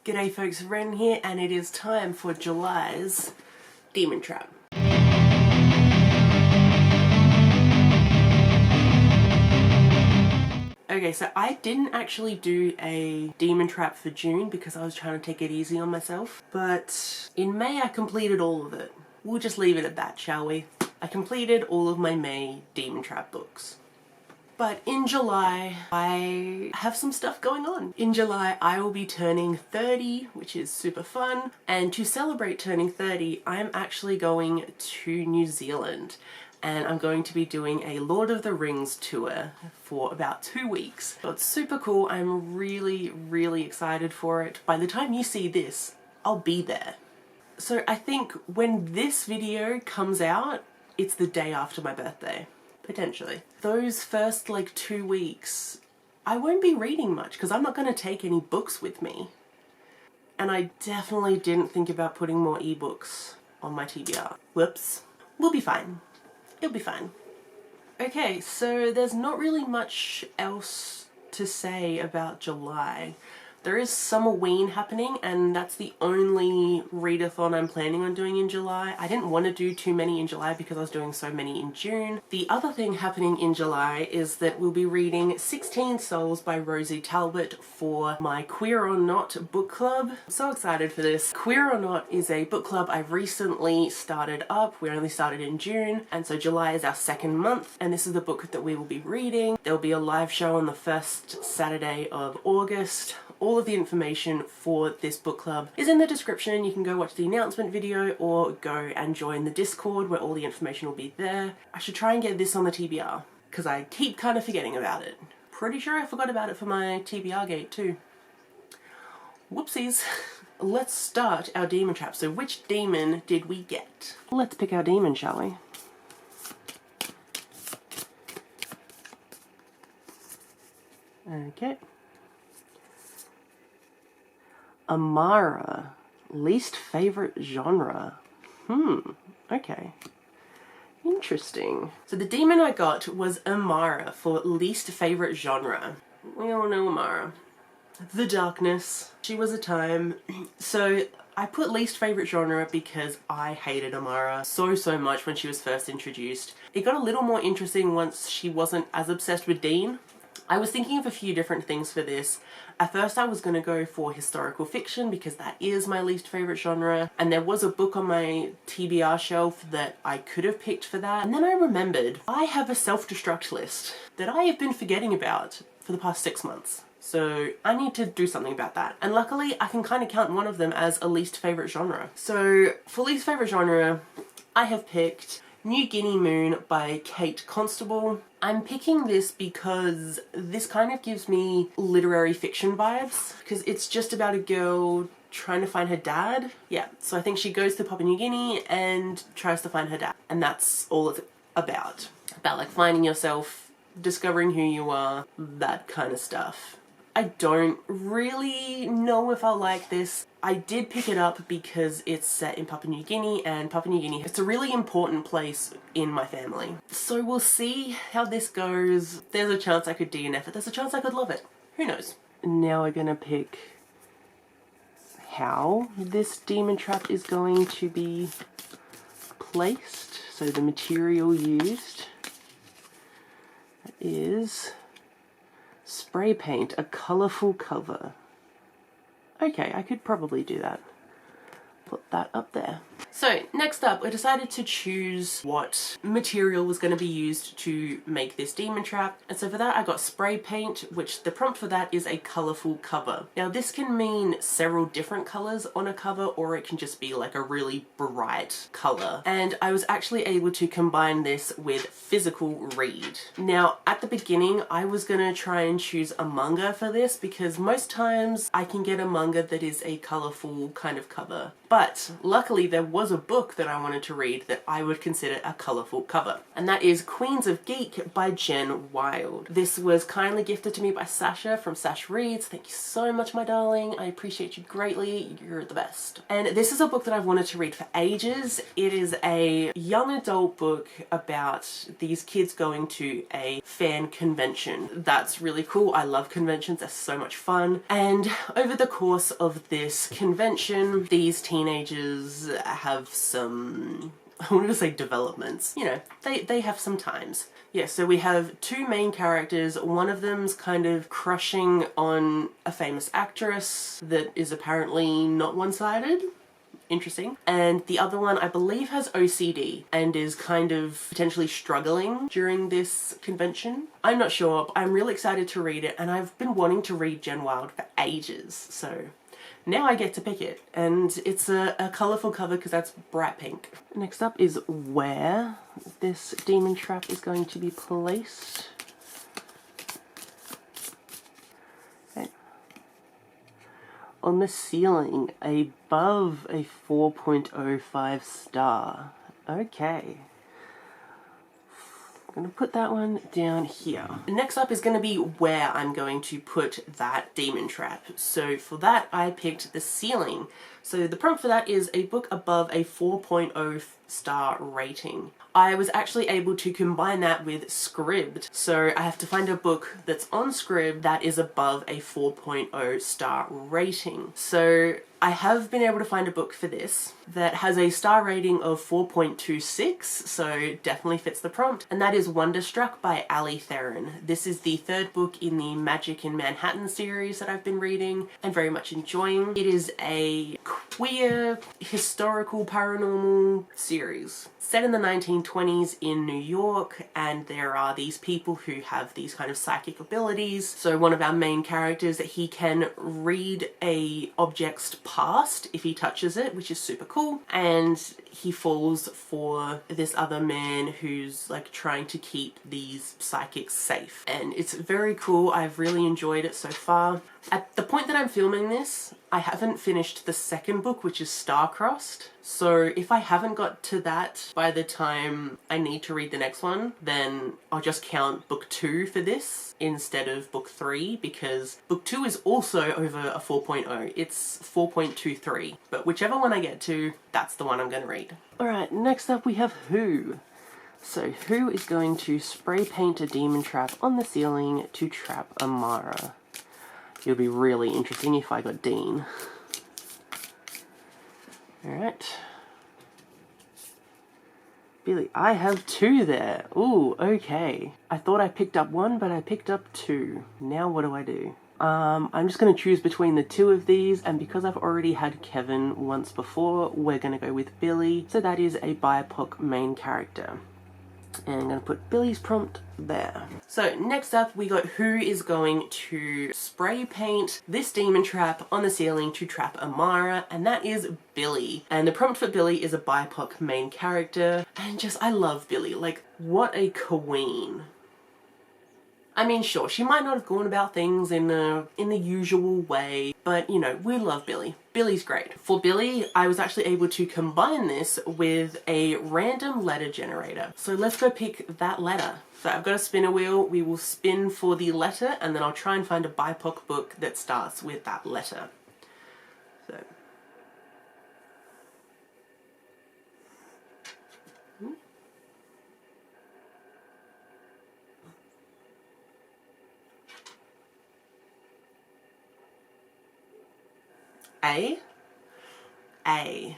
G'day folks, Wren here, and it is time for July's Demon Trap. Okay, so I didn't actually do a Demon Trap for June because I was trying to take it easy on myself, but in May I completed all of it. We'll just leave it at that, shall we? I completed all of my May Demon Trap books. But in July, I have some stuff going on. In July, I will be turning 30, which is super fun. And to celebrate turning 30, I'm actually going to New Zealand. And I'm going to be doing a Lord of the Rings tour for about 2 weeks. So it's super cool. I'm really excited for it. By the time you see this, I'll be there. So I think when this video comes out, it's the day after my birthday. Potentially. Those first 2 weeks, I won't be reading much because I'm not going to take any books with me. And I definitely didn't think about putting more ebooks on my TBR. Whoops. We'll be fine. It'll be fine. Okay, so there's not really much else to say about July. There is Summerween happening, and that's the only readathon I'm planning on doing in July. I didn't want to do too many in July because I was doing so many in June. The other thing happening in July is that we'll be reading 16 Souls by Rosie Talbot for my Queer or Not book club. I'm so excited for this. Queer or Not is a book club I've recently started up. We only started in June, and so July is our second month, and this is the book that we will be reading. There'll be a live show on the first Saturday of August. All of the information for this book club is in the description. You can go watch the announcement video or go and join the Discord where all the information will be there. I should try and get this on the TBR because I keep kind of forgetting about it. Pretty sure I forgot about it for my TBRGate too. Whoopsies. Let's start our demon trap. So which demon did we get? Let's pick our demon, shall we? Okay. Amara, least favorite genre. Okay. Interesting. So the demon I got was Amara for least favorite genre. We all know Amara. The darkness. She was a time. So I put least favorite genre because I hated Amara so much when she was first introduced. It got a little more interesting once she wasn't as obsessed with Dean. I was thinking of a few different things for this. At first I was going to go for historical fiction because that is my least favourite genre, and there was a book on my TBR shelf that I could have picked for that, and then I remembered I have a self-destruct list that I have been forgetting about for the past 6 months. So I need to do something about that. And luckily I can kind of count one of them as a least favourite genre. So for least favourite genre, I have picked New Guinea Moon by Kate Constable. I'm picking this because this kind of gives me literary fiction vibes, because it's just about a girl trying to find her dad. Yeah, so I think she goes to Papua New Guinea and tries to find her dad, and that's all it's about. About finding yourself, discovering who you are, that kind of stuff. I don't really know if I'll like this. I did pick it up because it's set in Papua New Guinea, and Papua New Guinea is a really important place in my family. So we'll see how this goes. There's a chance I could DNF it. There's a chance I could love it. Who knows? Now we're gonna pick how this demon trap is going to be placed. So the material used is spray paint, a colourful cover. Okay, I could probably do that. Put that up there. So next up, I decided to choose what material was going to be used to make this demon trap. And so for that I got spray paint, which the prompt for that is a colourful cover. Now this can mean several different colours on a cover, or it can just be a really bright colour. And I was actually able to combine this with physical read. Now at the beginning I was going to try and choose a manga for this because most times I can get a manga that is a colourful kind of cover. But luckily there was was a book that I wanted to read that I would consider a colourful cover. And that is Queens of Geek by Jen Wild. This was kindly gifted to me by Sasha from Sash Reads. Thank you so much, my darling. I appreciate you greatly. You're the best. And this is a book that I've wanted to read for ages. It is a young adult book about these kids going to a fan convention. That's really cool. I love conventions. They're so much fun. And over the course of this convention, these teenagers have some, I wanted to say developments. You know, they have some times. Yeah, so we have two main characters. One of them's kind of crushing on a famous actress that is apparently not one-sided. Interesting. And the other one, I believe, has OCD and is kind of potentially struggling during this convention. I'm not sure, but I'm really excited to read it, and I've been wanting to read Jen Wild for ages, so now I get to pick it. And it's a colourful cover because that's bright pink. Next up is where this demon trap is going to be placed. On the ceiling above a 4.05 star. Okay. I'm going to put that one down here. Next up is going to be where I'm going to put that demon trap. So for that I picked the ceiling. So the prompt for that is a book above a 4.0 star rating. I was actually able to combine that with Scribd. So I have to find a book that's on Scribd that is above a 4.0 star rating. So I have been able to find a book for this that has a star rating of 4.26, so definitely fits the prompt, and that is Wonderstruck by Ali Theron. This is the third book in the Magic in Manhattan series that I've been reading and very much enjoying. It is a queer historical paranormal series set in the 1920s in New York, and there are these people who have these kind of psychic abilities. So one of our main characters, he can read a object's past if he touches it, which is super cool, and he falls for this other man who's like trying to keep these psychics safe, and it's very cool. I've really enjoyed it so far. At the point that I'm filming this, I haven't finished the second book, which is Star-Crossed. So if I haven't got to that by the time I need to read the next one, then I'll just count book 2 for this instead of book 3, because book 2 is also over a 4.0. It's 4.23. But whichever one I get to, that's the one I'm going to read. Alright, next up we have Who. So Who is going to spray paint a demon trap on the ceiling to trap Amara. It would be really interesting if I got Dean. Alright. Billy, I have 2 there. Ooh, okay. I thought I picked up 1, but I picked up 2. Now what do I do? I'm just going to choose between the 2 of these, and because I've already had Kevin once before, we're going to go with Billy. So that is a BIPOC main character. And I'm going to put Billy's prompt there. So next up we got who is going to spray paint this demon trap on the ceiling to trap Amara, and that is Billy. And the prompt for Billy is a BIPOC main character, and just, I love Billy. Like, what a queen. I mean, sure, she might not have gone about things in the usual way, but, you know, we love Billy. Billy's great. For Billy, I was actually able to combine this with a random letter generator. So let's go pick that letter. So I've got a spinner wheel. We will spin for the letter, and then I'll try and find a BIPOC book that starts with that letter. So. A.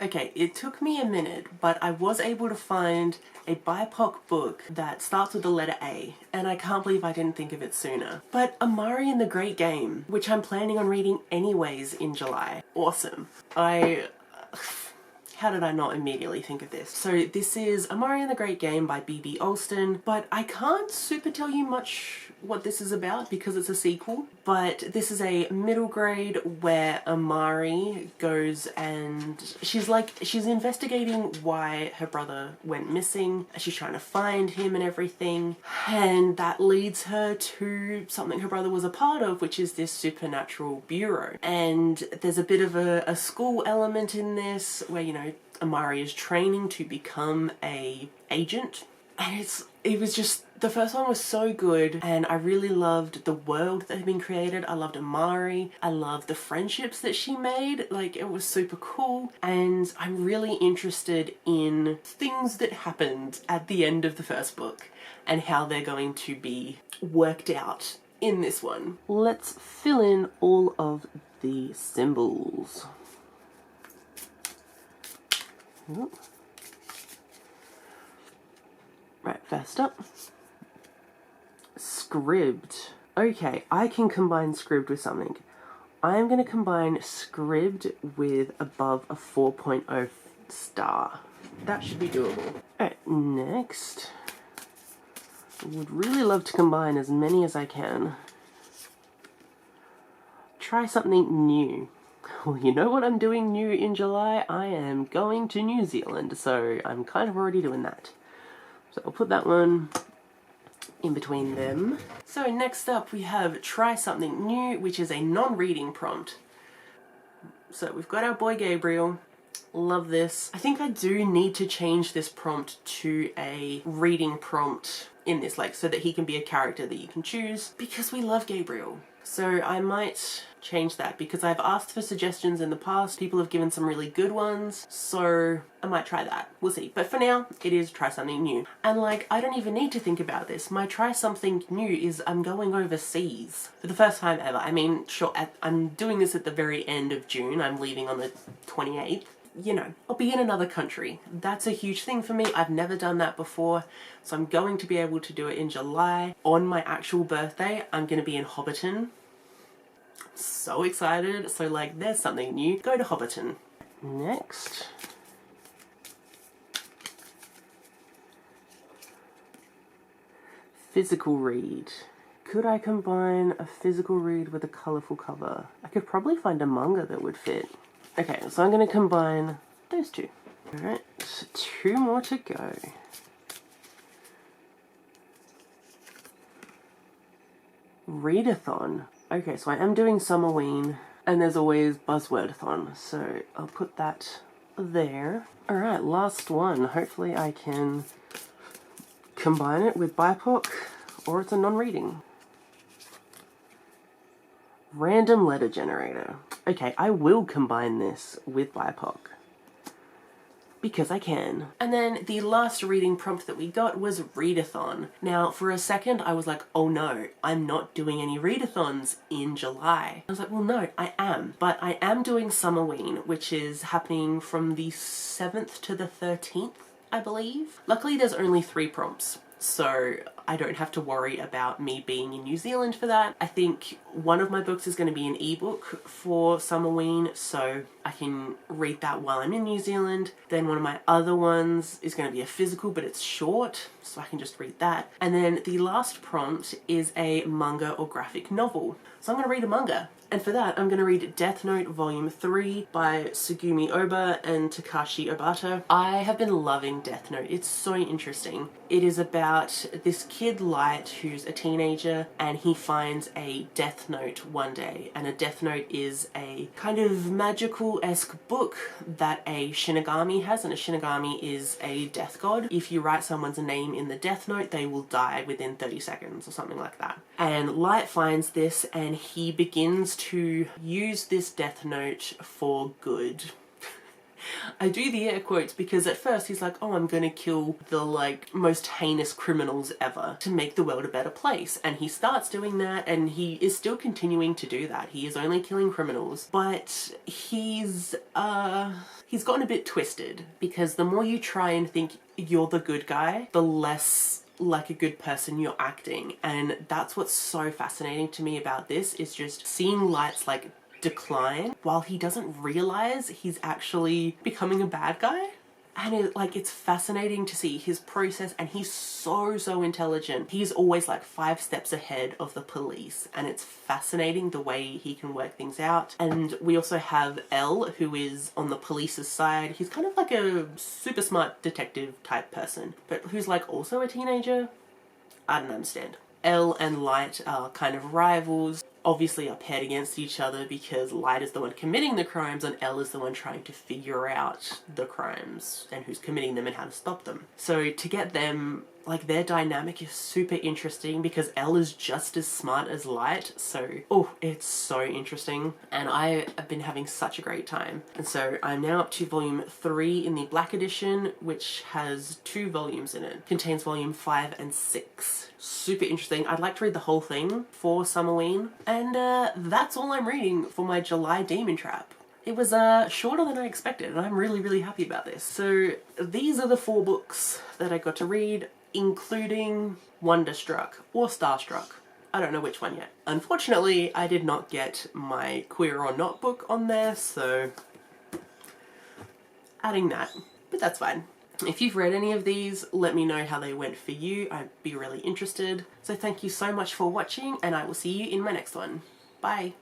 Okay, it took me a minute, but I was able to find a BIPOC book that starts with the letter A, and I can't believe I didn't think of it sooner. But Amari and the Great Game, which I'm planning on reading anyways in July. Awesome. How did I not immediately think of this? So this is Amari and the Great Game by B.B. Alston, but I can't super tell you much what this is about because it's a sequel, but this is a middle grade where Amari goes and she's investigating why her brother went missing. She's trying to find him and everything, and that leads her to something her brother was a part of, which is this supernatural bureau. And there's a bit of a school element in this where, you know, Amari is training to become a agent. And it was just, the first one was so good, and I really loved the world that had been created. I loved Amari. I loved the friendships that she made. Like, it was super cool. And I'm really interested in things that happened at the end of the first book and how they're going to be worked out in this one. Let's fill in all of the symbols. Ooh. Right, first up, scribed. Okay, I can combine scribed with something. I'm going to combine scribed with above a 4.0 star. That should be doable. Alright, next, I would really love to combine as many as I can. Try something new. Well, you know what I'm doing new in July? I am going to New Zealand, so I'm kind of already doing that. So I'll put that one in between them. So next up we have try something new, which is a non-reading prompt. So we've got our boy Gabriel. Love this. I think I do need to change this prompt to a reading prompt in this, like, so that he can be a character that you can choose, because we love Gabriel. So I might change that because I've asked for suggestions in the past. People have given some really good ones, so I might try that. We'll see. But for now, it is try something new. And like, I don't even need to think about this. My try something new is I'm going overseas for the first time ever. I mean, sure, I'm doing this at the very end of June. I'm leaving on the 28th. You know, I'll be in another country. That's a huge thing for me. I've never done that before, so I'm going to be able to do it in July. On my actual birthday, I'm going to be in Hobbiton. So excited. So like, there's something new. Go to Hobbiton. Next, physical read. Could I combine a physical read with a colourful cover? I could probably find a manga that would fit. Okay, so I'm going to combine those two. Alright, 2 more to go. Readathon. Okay, so I am doing Summerween, and there's always Buzzwordathon, so I'll put that there. Alright, last one. Hopefully I can combine it with BIPOC, or it's a non-reading. Random letter generator. Okay, I will combine this with BIPOC. Because I can. And then the last reading prompt that we got was Readathon. Now, for a second, I was like, oh no, I'm not doing any Readathons in July. I was like, well, no, I am. But I am doing Summerween, which is happening from the 7th to the 13th, I believe. Luckily, there's only 3 prompts, so I don't have to worry about me being in New Zealand for that. I think one of my books is going to be an ebook for Summerween, so I can read that while I'm in New Zealand. Then one of my other ones is going to be a physical, but it's short, so I can just read that. And then the last prompt is a manga or graphic novel. So I'm going to read a manga. And for that, I'm going to read Death Note Volume 3 by Sugumi Oba and Takashi Obata. I have been loving Death Note. It's so interesting. It is about this kid, Light, who's a teenager, and he finds a Death Note one day. And a Death Note is a kind of magical-esque book that a Shinigami has, and a Shinigami is a death god. If you write someone's name in the Death Note, they will die within 30 seconds or something like that. And Light finds this, and he begins to use this Death Note for good. I do the air quotes because at first he's like, oh, I'm gonna kill the like most heinous criminals ever to make the world a better place. And he starts doing that, and he is still continuing to do that. He is only killing criminals, but he's gotten a bit twisted, because the more you try and think you're the good guy, the less like a good person you're acting. And that's what's so fascinating to me about this, is just seeing Light's like decline while he doesn't realize he's actually becoming a bad guy. And it's fascinating to see his process, and he's so intelligent. He's always like 5 steps ahead of the police, and it's fascinating the way he can work things out. And we also have Elle, who is on the police's side. He's kind of like a super smart detective type person, but who's like also a teenager. I don't understand. Elle and Light are kind of rivals, obviously are paired against each other because Light is the one committing the crimes and Elle is the one trying to figure out the crimes and who's committing them and how to stop them. So to get them, like, their dynamic is super interesting because Elle is just as smart as Light, so it's so interesting, and I have been having such a great time. And so I'm now up to volume 3 in the Black Edition, which has 2 volumes in it. Contains volume 5 and 6. Super interesting. I'd like to read the whole thing for Summerween. And that's all I'm reading for my July Demon Trap. It was shorter than I expected, and I'm really happy about this. So these are the 4 books that I got to read, including Wonderstruck or Starstruck. I don't know which one yet. Unfortunately, I did not get my Queer or Not book on there, so adding that, but that's fine. If you've read any of these, let me know how they went for you. I'd be really interested. So thank you so much for watching, and I will see you in my next one. Bye.